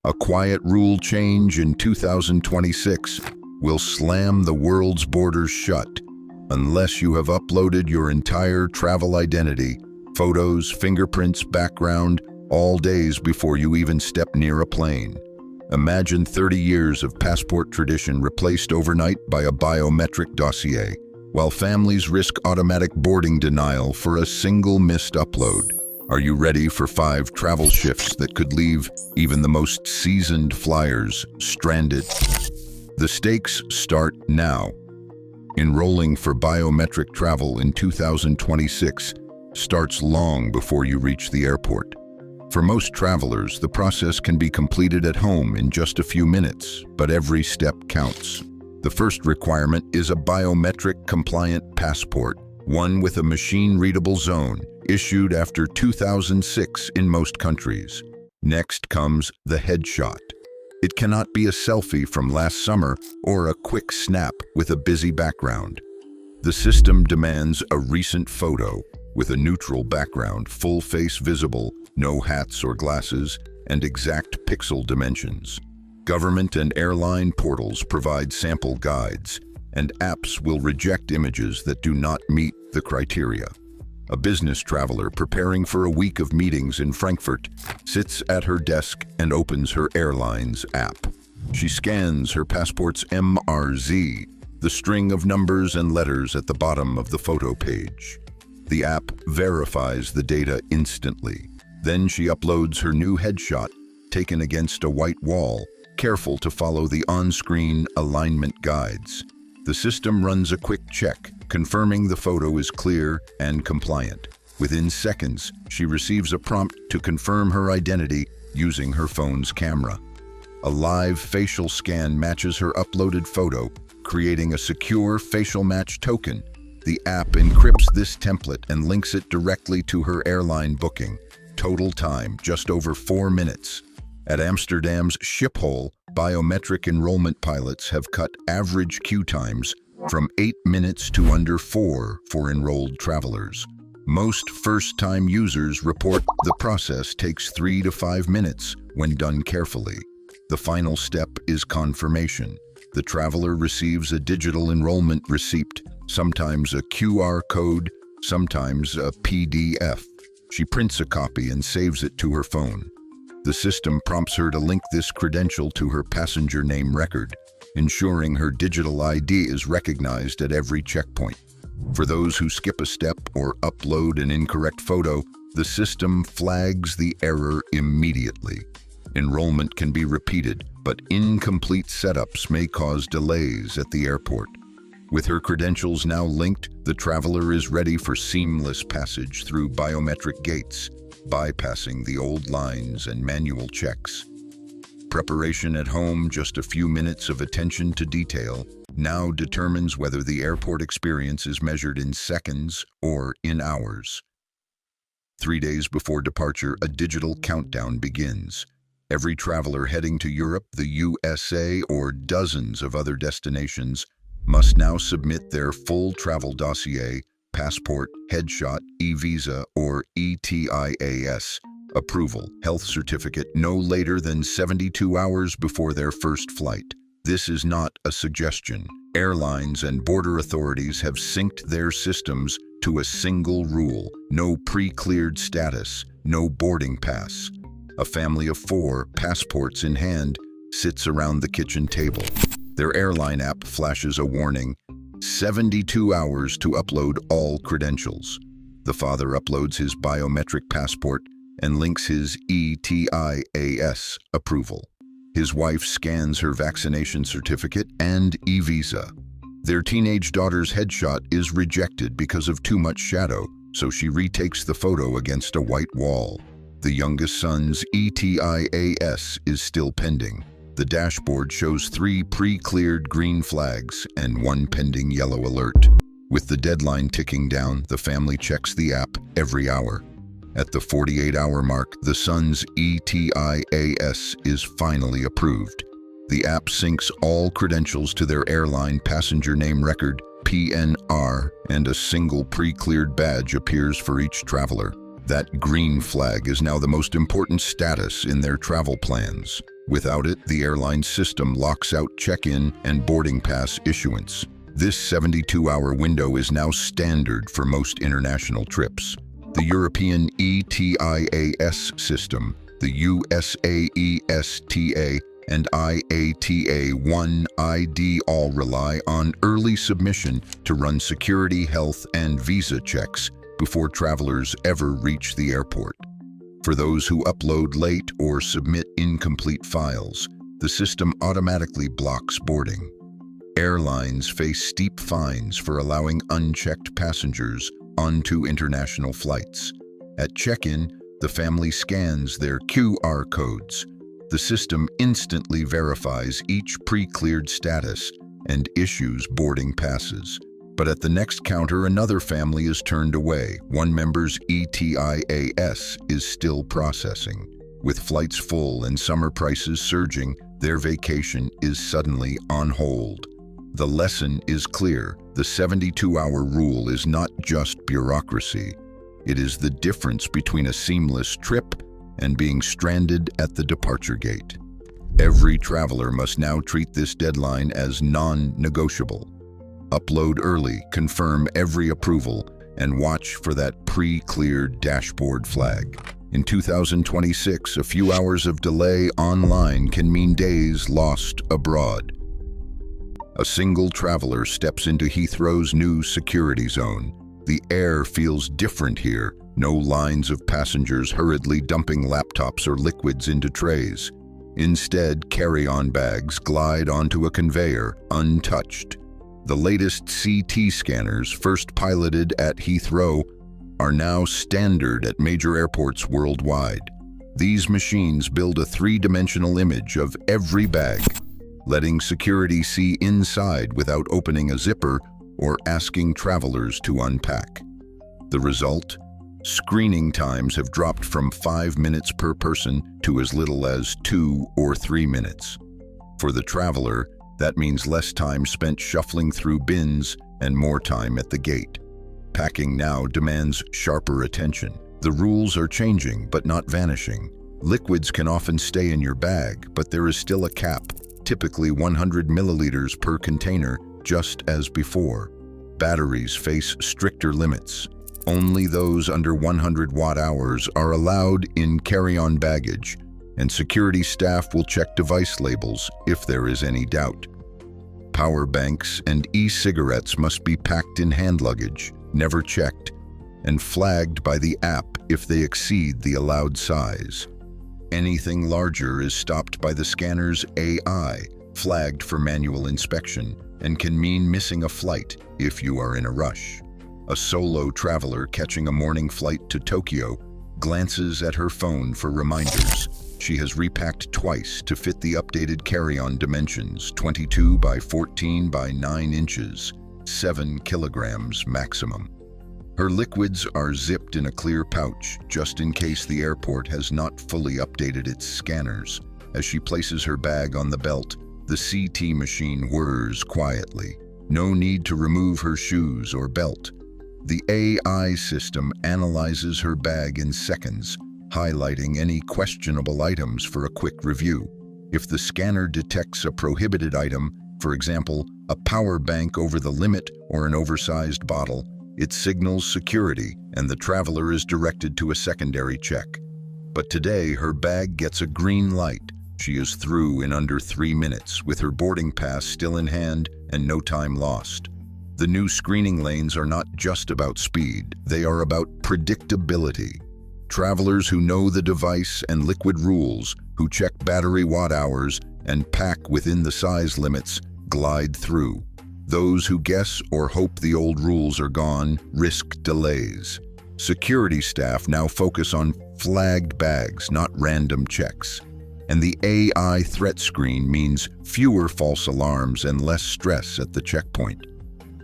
A quiet rule change in 2026 will slam the world's borders shut unless you have uploaded your entire travel identity, photos, fingerprints, background, all days before you even step near a plane. Imagine 30 years of passport tradition replaced overnight by a biometric dossier, while families risk automatic boarding denial for a single missed upload. Are you ready for 5 travel shifts that could leave even the most seasoned flyers stranded? The stakes start now. Enrolling for biometric travel in 2026 starts long before you reach the airport. For most travelers, the process can be completed at home in just a few minutes, but every step counts. The first requirement is a biometric-compliant passport, one with a machine-readable zone, issued after 2006 in most countries. Next comes the headshot. It cannot be a selfie from last summer or a quick snap with a busy background. The system demands a recent photo with a neutral background, full face visible, no hats or glasses, and exact pixel dimensions. Government and airline portals provide sample guides, and apps will reject images that do not meet the criteria. A business traveler preparing for a week of meetings in Frankfurt sits at her desk and opens her airlines app. She scans her passport's MRZ, the string of numbers and letters at the bottom of the photo page. The app verifies the data instantly. Then she uploads her new headshot, taken against a white wall, careful to follow the on-screen alignment guides. The system runs a quick check, confirming the photo is clear and compliant. Within seconds, she receives a prompt to confirm her identity using her phone's camera. A live facial scan matches her uploaded photo, creating a secure facial match token. The app encrypts this template and links it directly to her airline booking. Total time, just over 4 minutes. At Amsterdam's Schiphol, biometric enrollment pilots have cut average queue times from 8 minutes to under 4 for enrolled travelers. Most first-time users report the process takes 3 to 5 minutes when done carefully. The final step is confirmation. The traveler receives a digital enrollment receipt, sometimes a QR code, sometimes a PDF. She prints a copy and saves it to her phone. The system prompts her to link this credential to her passenger name record, ensuring her digital ID is recognized at every checkpoint. For those who skip a step or upload an incorrect photo, the system flags the error immediately. Enrollment can be repeated, but incomplete setups may cause delays at the airport. With her credentials now linked, the traveler is ready for seamless passage through biometric gates, bypassing the old lines and manual checks. Preparation at home, just a few minutes of attention to detail, now determines whether the airport experience is measured in seconds or in hours. 3 days before departure, a digital countdown begins. Every traveler heading to Europe, the USA, or dozens of other destinations must now submit their full travel dossier, passport, headshot, e-visa, or ETIAS approval, health certificate no later than 72 hours before their first flight. This is not a suggestion. Airlines and border authorities have synced their systems to a single rule: no pre-cleared status, no boarding pass. A family of 4, passports in hand, sits around the kitchen table. Their airline app flashes a warning: 72 hours to upload all credentials. The father uploads his biometric passport and links his ETIAS approval. His wife scans her vaccination certificate and e-visa. Their teenage daughter's headshot is rejected because of too much shadow, so she retakes the photo against a white wall. The youngest son's ETIAS is still pending. The dashboard shows 3 pre-cleared green flags and 1 pending yellow alert. With the deadline ticking down, the family checks the app every hour. At the 48-hour mark, the son's ETIAS is finally approved. The app syncs all credentials to their airline passenger name record, PNR, and a single pre-cleared badge appears for each traveler. That green flag is now the most important status in their travel plans. Without it, the airline system locks out check-in and boarding pass issuance. This 72-hour window is now standard for most international trips. The European ETIAS system, the USAESTA, and IATA-1ID all rely on early submission to run security, health, and visa checks before travelers ever reach the airport. For those who upload late or submit incomplete files, the system automatically blocks boarding. Airlines face steep fines for allowing unchecked passengers onto international flights. At check-in, the family scans their QR codes. The system instantly verifies each pre-cleared status and issues boarding passes. But at the next counter, another family is turned away. One member's ETIAS is still processing. With flights full and summer prices surging, their vacation is suddenly on hold. The lesson is clear. The 72-hour rule is not just bureaucracy. It is the difference between a seamless trip and being stranded at the departure gate. Every traveler must now treat this deadline as non-negotiable. Upload early, confirm every approval, and watch for that pre-cleared dashboard flag. In 2026, a few hours of delay online can mean days lost abroad. A single traveler steps into Heathrow's new security zone. The air feels different here. No lines of passengers hurriedly dumping laptops or liquids into trays. Instead, carry-on bags glide onto a conveyor, untouched. The latest CT scanners, first piloted at Heathrow, are now standard at major airports worldwide. These machines build a three-dimensional image of every bag, letting security see inside without opening a zipper or asking travelers to unpack. The result? Screening times have dropped from 5 minutes per person to as little as 2 or 3 minutes. For the traveler, that means less time spent shuffling through bins and more time at the gate. Packing now demands sharper attention. The rules are changing, but not vanishing. Liquids can often stay in your bag, but there is still a cap, typically 100 milliliters per container, just as before. Batteries face stricter limits. Only those under 100 watt-hours are allowed in carry-on baggage, and security staff will check device labels if there is any doubt. Power banks and e-cigarettes must be packed in hand luggage, never checked, and flagged by the app if they exceed the allowed size. Anything larger is stopped by the scanner's AI, flagged for manual inspection, and can mean missing a flight if you are in a rush. A solo traveler catching a morning flight to Tokyo glances at her phone for reminders. She has repacked twice to fit the updated carry-on dimensions, 22 by 14 by 9 inches, 7 kilograms maximum. Her liquids are zipped in a clear pouch, just in case the airport has not fully updated its scanners. As she places her bag on the belt, the CT machine whirs quietly. No need to remove her shoes or belt. The AI system analyzes her bag in seconds, highlighting any questionable items for a quick review. If the scanner detects a prohibited item, for example, a power bank over the limit or an oversized bottle, it signals security and the traveler is directed to a secondary check. But today, her bag gets a green light. She is through in under 3 minutes, with her boarding pass still in hand and no time lost. The new screening lanes are not just about speed, they are about predictability. Travelers who know the device and liquid rules, who check battery watt-hours and pack within the size limits, glide through. Those who guess or hope the old rules are gone risk delays. Security staff now focus on flagged bags, not random checks. And the AI threat screen means fewer false alarms and less stress at the checkpoint.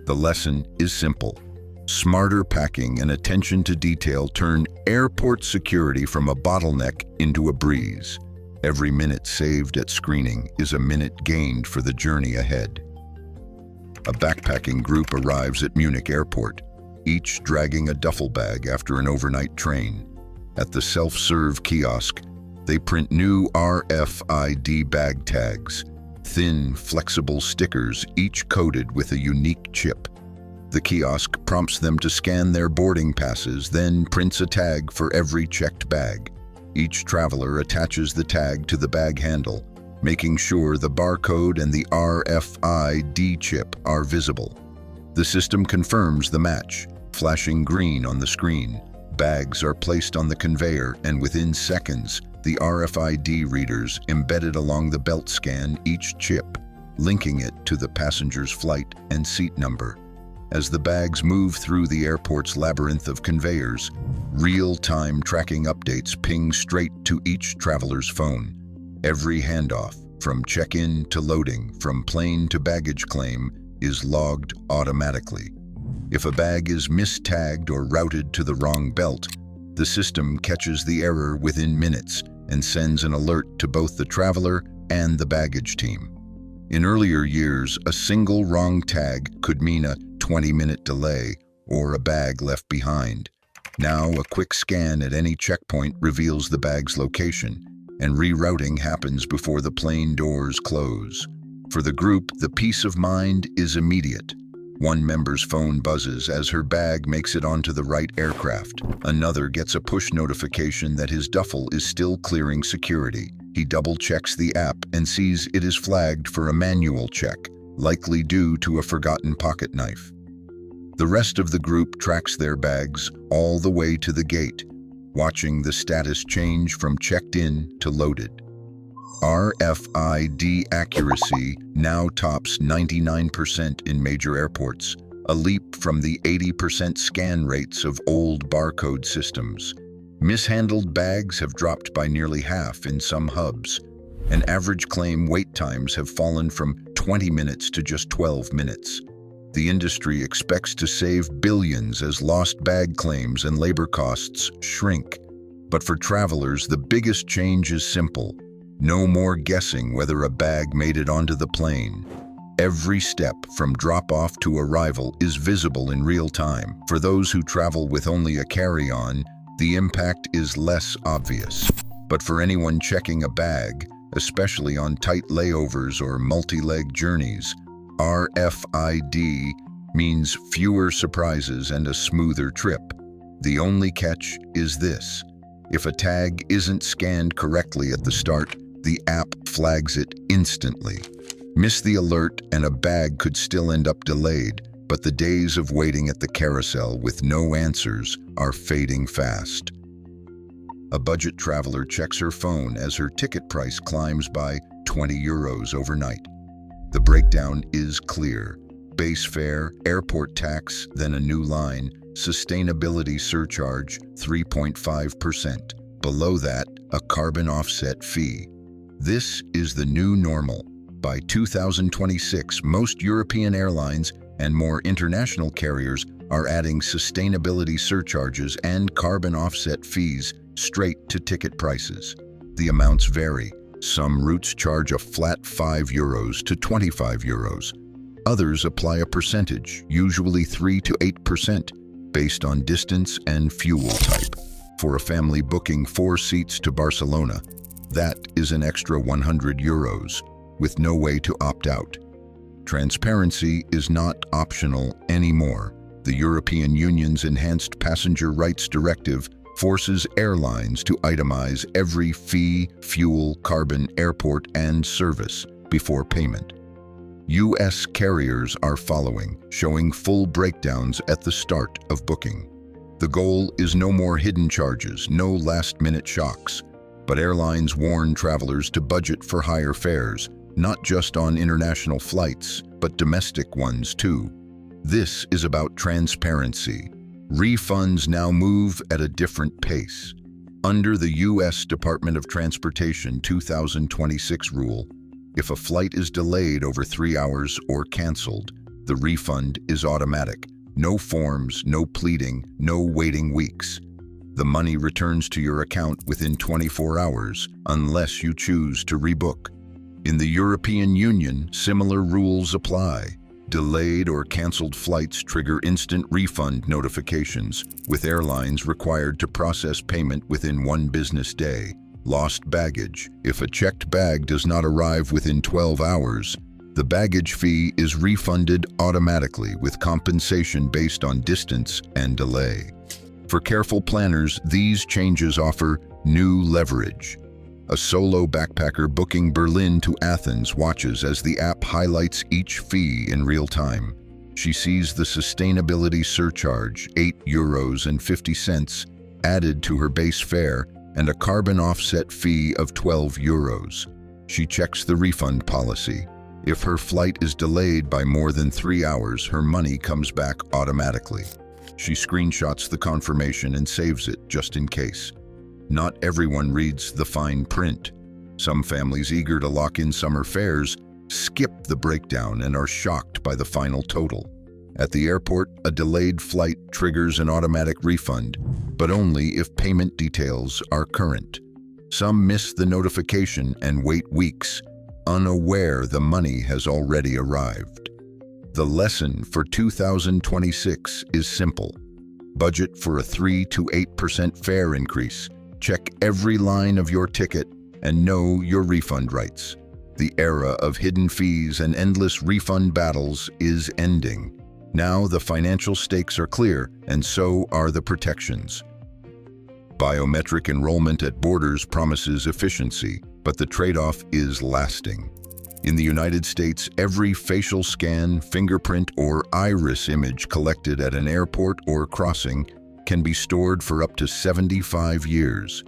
The lesson is simple. Smarter packing and attention to detail turn airport security from a bottleneck into a breeze. Every minute saved at screening is a minute gained for the journey ahead. A backpacking group arrives at Munich airport, each dragging a duffel bag after an overnight train. At the self-serve kiosk, They print new RFID bag tags, thin, flexible stickers, each coated with a unique chip. The kiosk prompts them to scan their boarding passes, then prints a tag for every checked bag. Each traveler attaches the tag to the bag handle, making sure the barcode and the RFID chip are visible. The system confirms the match, flashing green on the screen. Bags are placed on the conveyor, and within seconds, the RFID readers embedded along the belt scan each chip, linking it to the passenger's flight and seat number. As the bags move through the airport's labyrinth of conveyors, real-time tracking updates ping straight to each traveler's phone. Every handoff, from check-in to loading, from plane to baggage claim, is logged automatically. If a bag is mistagged or routed to the wrong belt, the system catches the error within minutes and sends an alert to both the traveler and the baggage team. In earlier years, a single wrong tag could mean a 20-minute delay or a bag left behind. Now, a quick scan at any checkpoint reveals the bag's location, and rerouting happens before the plane doors close. For the group, the peace of mind is immediate. One member's phone buzzes as her bag makes it onto the right aircraft. Another gets a push notification that his duffel is still clearing security. He double-checks the app and sees it is flagged for a manual check, likely due to a forgotten pocket knife. The rest of the group tracks their bags all the way to the gate, watching the status change from checked in to loaded. RFID accuracy now tops 99% in major airports, a leap from the 80% scan rates of old barcode systems. Mishandled bags have dropped by nearly half in some hubs, and average claim wait times have fallen from 20 minutes to just 12 minutes. The industry expects to save billions as lost bag claims and labor costs shrink. But for travelers, the biggest change is simple. No more guessing whether a bag made it onto the plane. Every step from drop-off to arrival is visible in real time. For those who travel with only a carry-on, the impact is less obvious. But for anyone checking a bag, especially on tight layovers or multi-leg journeys, RFID means fewer surprises and a smoother trip. The only catch is this: if a tag isn't scanned correctly at the start, the app flags it instantly. Miss the alert and a bag could still end up delayed, but the days of waiting at the carousel with no answers are fading fast. A budget traveler checks her phone as her ticket price climbs by 20 euros overnight. The breakdown is clear. Base fare, airport tax, then a new line, sustainability surcharge, 3.5%. Below that, a carbon offset fee. This is the new normal. By 2026, most European airlines and more international carriers are adding sustainability surcharges and carbon offset fees straight to ticket prices. The amounts vary. Some routes charge a flat 5 euros to 25 euros. Others apply a percentage, usually 3 to 8%, based on distance and fuel type. For a family booking 4 seats to Barcelona, that is an extra 100 euros, with no way to opt out. Transparency is not optional anymore. The European Union's Enhanced Passenger Rights Directive forces airlines to itemize every fee, fuel, carbon, airport, and service before payment. U.S. carriers are following, showing full breakdowns at the start of booking. The goal is no more hidden charges, no last-minute shocks. But airlines warn travelers to budget for higher fares, not just on international flights, but domestic ones too. This is about transparency. Refunds now move at a different pace. Under the U.S. Department of Transportation 2026 rule, if a flight is delayed over 3 hours or canceled, the refund is automatic. No forms, no pleading, no waiting weeks. The money returns to your account within 24 hours, unless you choose to rebook. In the European Union, similar rules apply. Delayed or canceled flights trigger instant refund notifications, with airlines required to process payment within 1 business day. Lost baggage. If a checked bag does not arrive within 12 hours, the baggage fee is refunded automatically with compensation based on distance and delay. For careful planners, these changes offer new leverage. A solo backpacker booking Berlin to Athens watches as the app highlights each fee in real time. She sees the sustainability surcharge, €8.50, added to her base fare, and a carbon offset fee of €12. She checks the refund policy. If her flight is delayed by more than 3 hours, her money comes back automatically. She screenshots the confirmation and saves it just in case. Not everyone reads the fine print. Some families eager to lock in summer fares skip the breakdown and are shocked by the final total. At the airport, a delayed flight triggers an automatic refund, but only if payment details are current. Some miss the notification and wait weeks, unaware the money has already arrived. The lesson for 2026 is simple. Budget for a 3 to 8% fare increase. Check every line of your ticket and know your refund rights. The era of hidden fees and endless refund battles is ending. Now the financial stakes are clear, and so are the protections. Biometric enrollment at borders promises efficiency, but the trade-off is lasting. In the United States, every facial scan, fingerprint, or iris image collected at an airport or crossing can be stored for up to 75 years.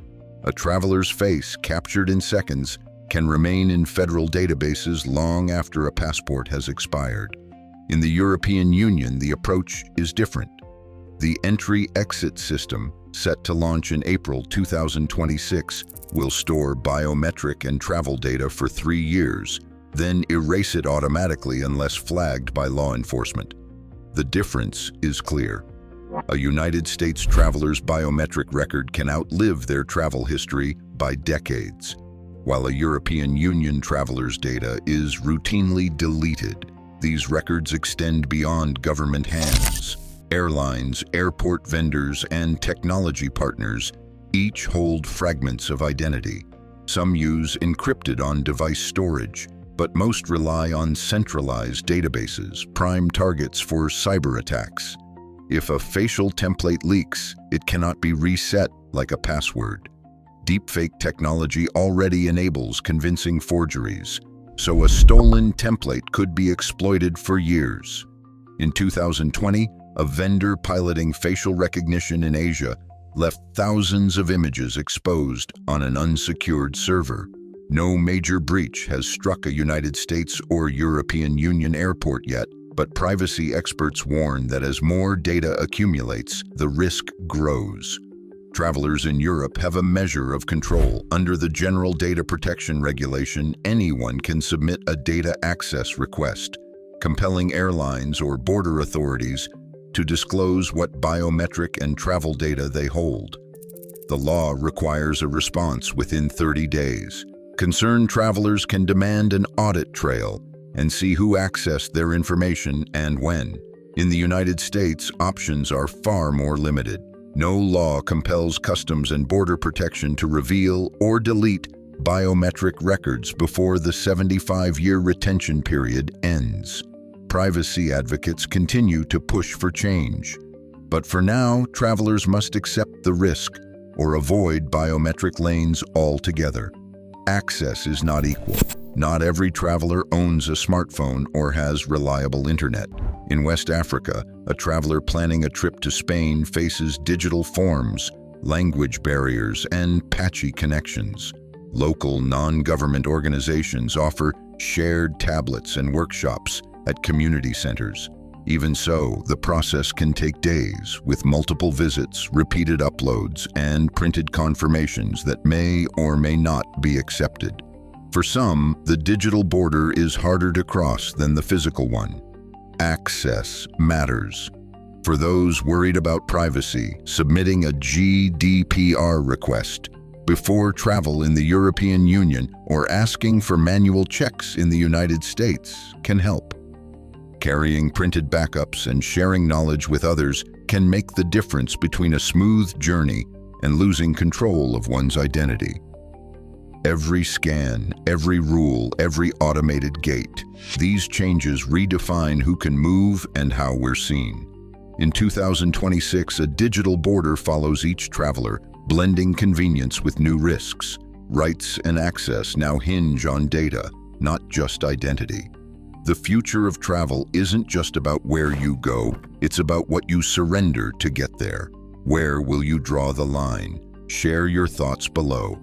A traveler's face, captured in seconds, can remain in federal databases long after a passport has expired. In the European Union, the approach is different. The entry-exit system, set to launch in April 2026, will store biometric and travel data for 3 years, then erase it automatically unless flagged by law enforcement. The difference is clear. A United States traveler's biometric record can outlive their travel history by decades, while a European Union traveler's data is routinely deleted. These records extend beyond government hands. Airlines, airport vendors, and technology partners each hold fragments of identity. Some use encrypted on-device storage, but most rely on centralized databases, prime targets for cyber attacks. If a facial template leaks, it cannot be reset like a password. Deepfake technology already enables convincing forgeries, so a stolen template could be exploited for years. In 2020, a vendor piloting facial recognition in Asia left thousands of images exposed on an unsecured server. No major breach has struck a United States or European Union airport yet, but privacy experts warn that as more data accumulates, the risk grows. Travelers in Europe have a measure of control. Under the General Data Protection Regulation, anyone can submit a data access request, compelling airlines or border authorities to disclose what biometric and travel data they hold. The law requires a response within 30 days. Concerned travelers can demand an audit trail and see who accessed their information and when. In the United States, options are far more limited. No law compels Customs and Border Protection to reveal or delete biometric records before the 75-year retention period ends. Privacy advocates continue to push for change. But for now, travelers must accept the risk or avoid biometric lanes altogether. Access is not equal. Not every traveler owns a smartphone or has reliable internet. In West Africa, a traveler planning a trip to Spain faces digital forms, language barriers, and patchy connections. Local non-government organizations offer shared tablets and workshops at community centers. Even so, the process can take days, with multiple visits, repeated uploads, and printed confirmations that may or may not be accepted. For some, the digital border is harder to cross than the physical one. Access matters. For those worried about privacy, submitting a GDPR request before travel in the European Union or asking for manual checks in the United States can help. Carrying printed backups and sharing knowledge with others can make the difference between a smooth journey and losing control of one's identity. Every scan, every rule, every automated gate. These changes redefine who can move and how we're seen. In 2026, a digital border follows each traveler, blending convenience with new risks. Rights and access now hinge on data, not just identity. The future of travel isn't just about where you go, it's about what you surrender to get there. Where will you draw the line? Share your thoughts below.